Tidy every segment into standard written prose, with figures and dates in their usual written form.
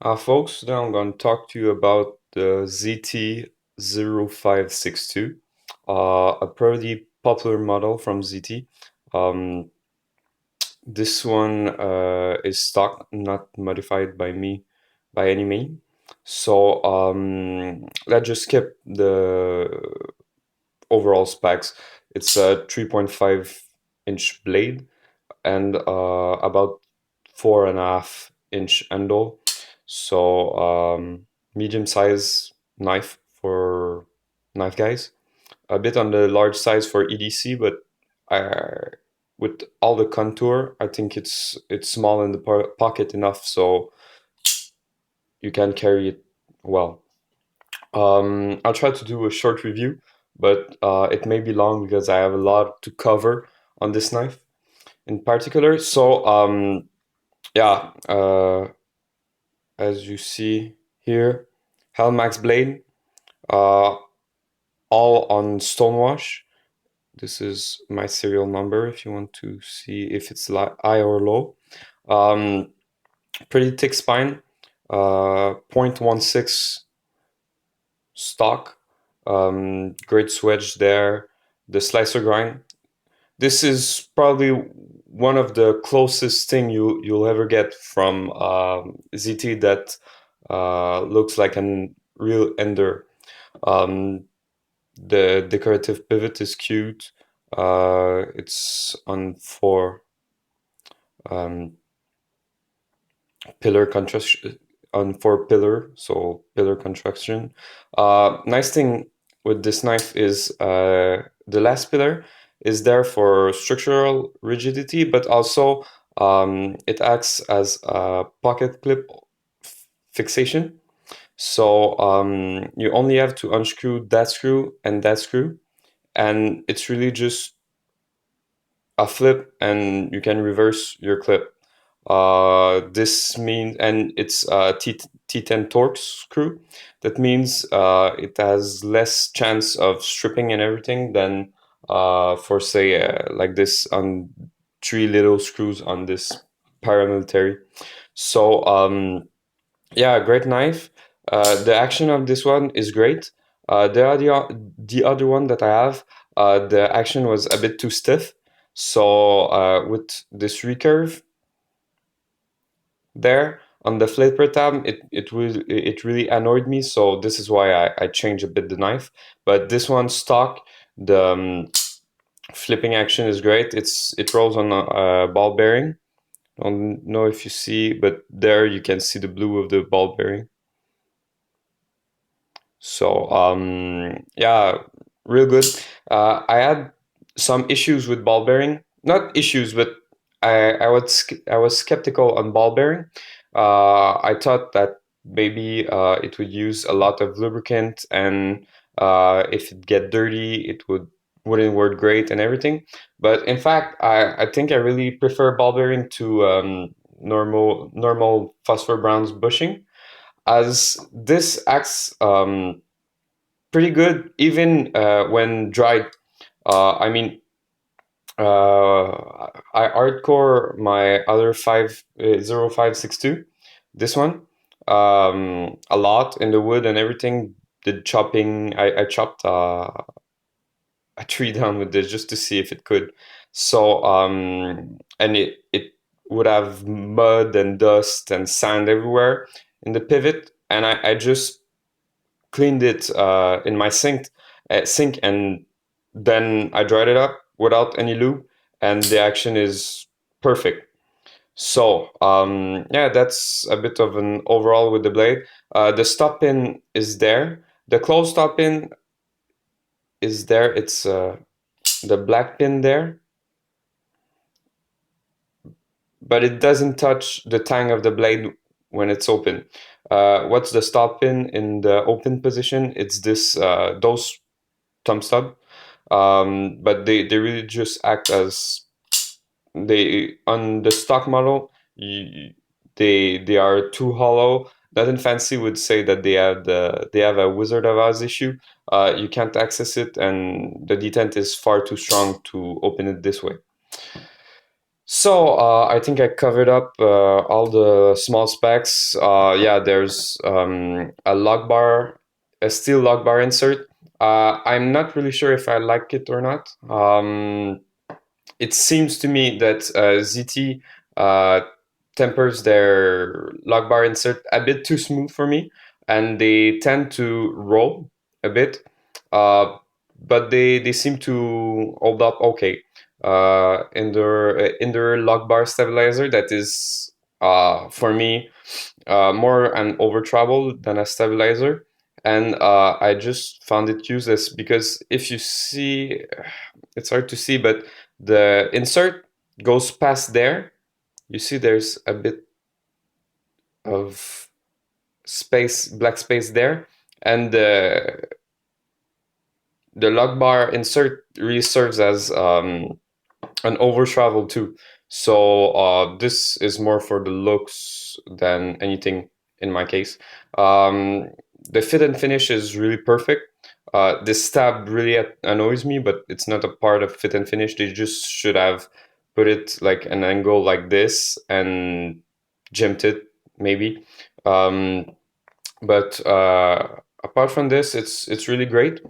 Folks, today I'm going to talk to you about the ZT-0562, a pretty popular model from ZT. Um, this one is stock, not modified by me by any means. So let's just skip the overall specs. It's a 3.5-inch blade and about 4.5-inch handle. So medium size knife for knife guys. A bit on the large size for EDC, but with all the contour, I think it's small in the pocket enough so you can carry it well. I'll try to do a short review, but it may be long because I have a lot to cover on this knife in particular. So yeah, as you see here, Elmax blade, uh, all on stonewash. This is my serial number if you want to see if it's high or low. Um, Pretty thick spine, 0.16 stock, great swedge there. The slicer grind. This is probably one of the closest thing you'll ever get from ZT that looks like a real ender. Um, the decorative pivot is cute. It's on four um, pillar construction on four pillar, so pillar construction. Nice thing with this knife is the last pillar is there for structural rigidity, but also it acts as a pocket clip fixation. So you only have to unscrew that screw, and it's really just a flip, and you can reverse your clip. This means, and it's a T10 Torx screw. That means it has less chance of stripping and everything than for say like this on three little screws on this paramilitary. So yeah, great knife. The action of this one is great. The other one that I have, the action was a bit too stiff. So with this recurve there on the flipper tab, it really annoyed me. So this is why I changed a bit the knife. But this one stock, the flipping action is great. It rolls on a ball bearing. I don't know if you see, but there you can see the blue of the ball bearing. So yeah, real good. I had some issues with ball bearing, not issues, but I was skeptical on ball bearing. I thought that maybe it would use a lot of lubricant, and if it get dirty, wouldn't work great and everything. But in fact, I think I really prefer ball bearing to normal phosphor bronze bushing, as this acts pretty good even when dried. I mean, I hardcore my other 0562, this one, a lot in the wood and everything. Did chopping. I chopped a tree down with this just to see if it could. So and it would have mud and dust and sand everywhere in the pivot, and I just cleaned it in my sink, and then I dried it up without any lube, and the action is perfect. So yeah, that's a bit of an overall with the blade. The stop pin is there. The closed stop pin is there. It's the black pin there, but it doesn't touch the tang of the blade when it's open. What's the stop pin in the open position? It's this those thumb stub, but they really just act as they on the stock model. They are too hollow. Nothing fancy would say that they have a Wizard of Oz issue. You can't access it, and the detent is far too strong to open it this way. So I think I covered up all the small specs. Yeah, there's a log bar, a steel log bar insert. I'm not really sure if I like it or not. It seems to me that ZT uh, tempers their log bar insert a bit too smooth for me, and they tend to roll a bit. Uh, but they seem to hold up okay. In their log bar stabilizer, that is for me more an over travel than a stabilizer. And I just found it useless because if you see, it's hard to see, but the insert goes past there. You see, there's a bit of space, black space there, and the log bar insert really serves as an over travel too. So this is more for the looks than anything in my case. Um, the fit and finish is really perfect. This tab really annoys me, but it's not a part of fit and finish. They just should have put it like an angle like this and gemmed it maybe. Um, but apart from this, it's really great.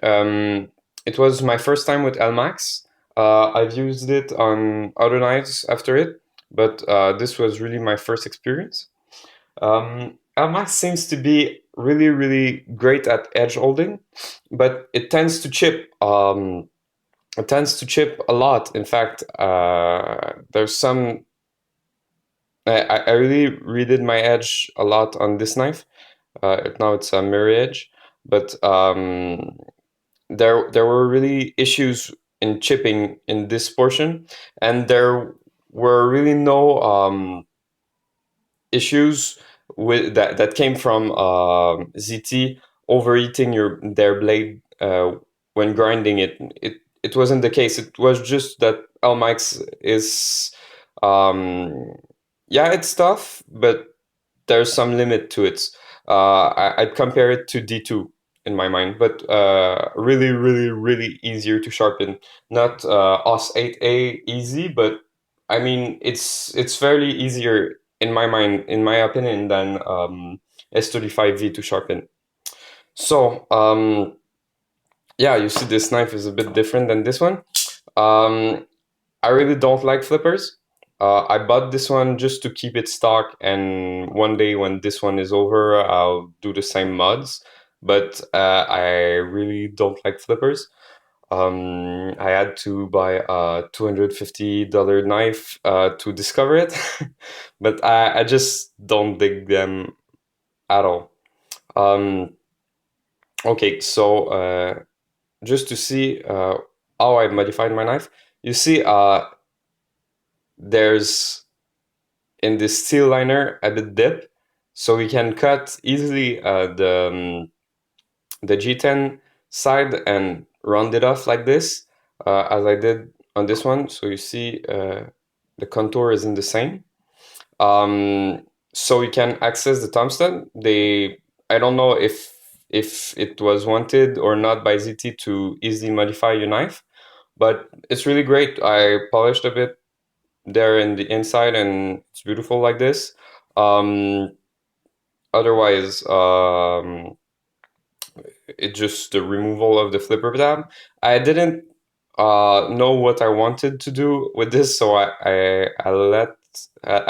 Um, it was my first time with Elmax. I've used it on other knives after it, but this was really my first experience. Elmax seems to be really, really great at edge holding, but it tends to chip. It tends to chip a lot. In fact, there's some. I really redid my edge a lot on this knife. Now it's a mirror edge, but there were really issues in chipping in this portion, and there were really no issues with that came from ZT overheating their blade when grinding it. It wasn't the case. It was just that Elmax is yeah, it's tough, but there's some limit to it. I'd compare it to D2 in my mind, but really, really, really easier to sharpen. Not OS 8A easy, but I mean it's fairly easier in my mind, in my opinion, than S35V to sharpen. So yeah, you see this knife is a bit different than this one. Um, I really don't like flippers. I bought this one just to keep it stock, and one day when this one is over, I'll do the same mods. But I really don't like flippers. I had to buy a $250 knife to discover it, but I just don't dig them at all. Um, okay, so just to see how I modified my knife, you see there's in this steel liner at the dip, so we can cut easily the G10 side and round it off like this, as I did on this one. So you see the contour isn't the same. Um, so we can access the thumb stud. I don't know if it was wanted or not by ZT to easily modify your knife, but it's really great. I polished a bit there in the inside, and it's beautiful like this. Um, otherwise, it's just the removal of the flipper tab. I didn't know what I wanted to do with this, so I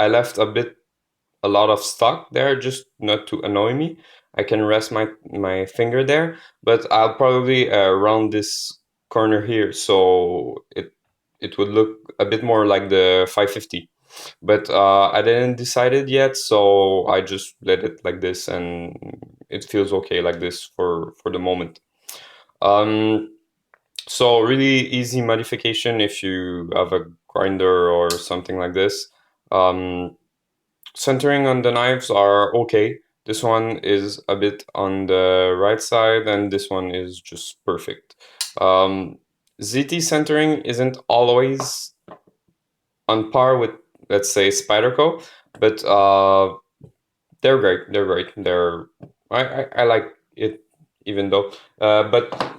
left a lot of stock there just not to annoy me. I can rest my finger there, but I'll probably round this corner here, so it would look a bit more like the 550. But I didn't decide it yet, so I just let it like this, and it feels okay like this for the moment. Um, so really easy modification if you have a grinder or something like this. Um, Centering on the knives are okay. This one is a bit on the right side, and this one is just perfect. Um, ZT centering isn't always on par with, let's say, Spyderco, but they're great. They're great. I like it even though, but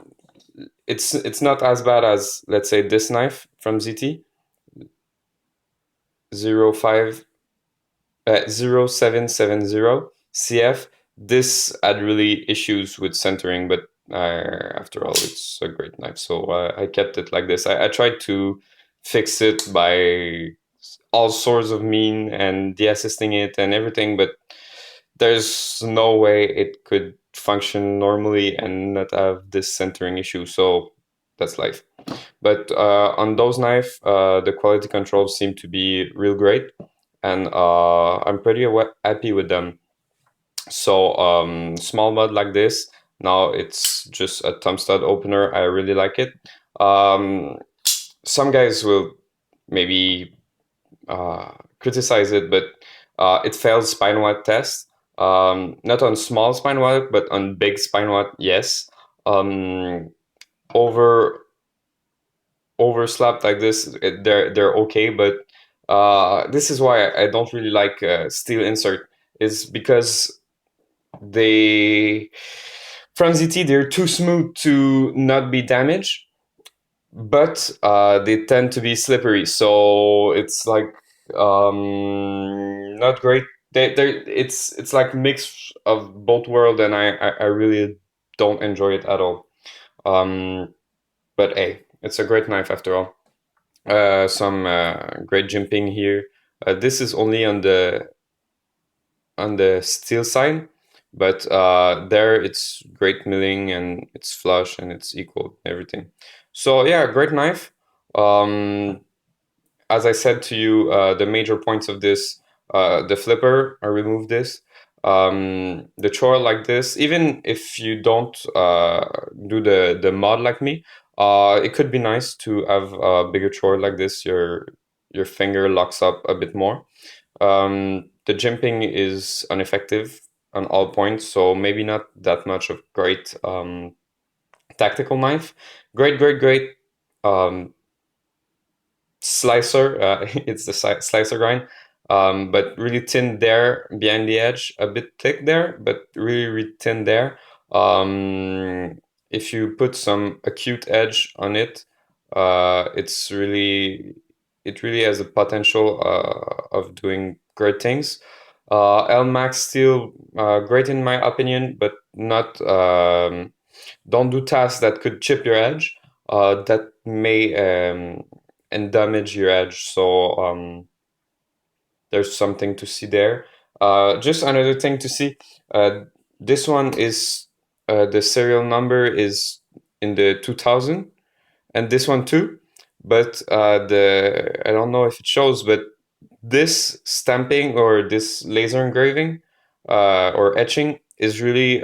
it's not as bad as, let's say, this knife from ZT. 05 0770 CF. This had really issues with centering, but after all, it's a great knife, so I kept it like this. I tried to fix it by all sorts of mean and de-assisting it and everything, but there's no way it could function normally and not have this centering issue. So that's life. But on those knife, the quality controls seem to be real great, and I'm pretty happy with them. So small mod like this. Now it's just a thumb stud opener. I really like it. Um, some guys will maybe criticize it, but it fails spine wide test. Not on small spine wide, but on big spine wide, yes. Um, over overslapped like this, they're okay, but this is why I don't really like steel insert. Is because they from ZT they're too smooth to not be damaged, but they tend to be slippery. So it's like not great. It's like mix of both world, and I really don't enjoy it at all. But hey, it's a great knife after all. Some great jimping here. This is only on the steel side, but there it's great milling and it's flush and it's equal everything. So yeah, great knife. Um, as I said to you, the major points of this, the flipper, I removed this. The chore like this, even if you don't do the mod like me, it could be nice to have a bigger chore like this. Your finger locks up a bit more. The jimping is ineffective on all points, so maybe not that much of great tactical knife. Great um, slicer. It's the slicer grind, but really thin there behind the edge, a bit thick there, but really thin there. If you put some acute edge on it, it's really it really has a potential of doing great things. Elmax still great in my opinion, but not don't do tasks that could chip your edge. That may and damage your edge. So there's something to see there. Just another thing to see. This one is the serial number is in the 2000, and this one too. But the I don't know if it shows, but this stamping or this laser engraving or etching is really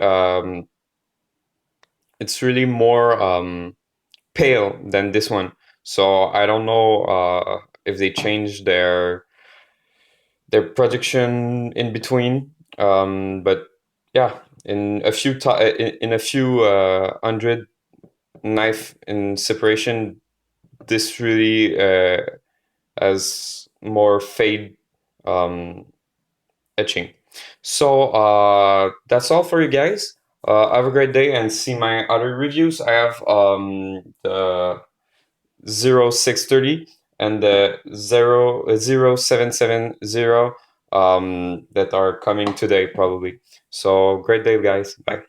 it's really more pale than this one. So I don't know if they changed their production in between. But yeah, in a few hundred knife in separation, this really has more fade um, etching. So that's all for you guys. Have a great day and see my other reviews. I have the 0630 and the 0770 that are coming today probably. So great day, guys. Bye.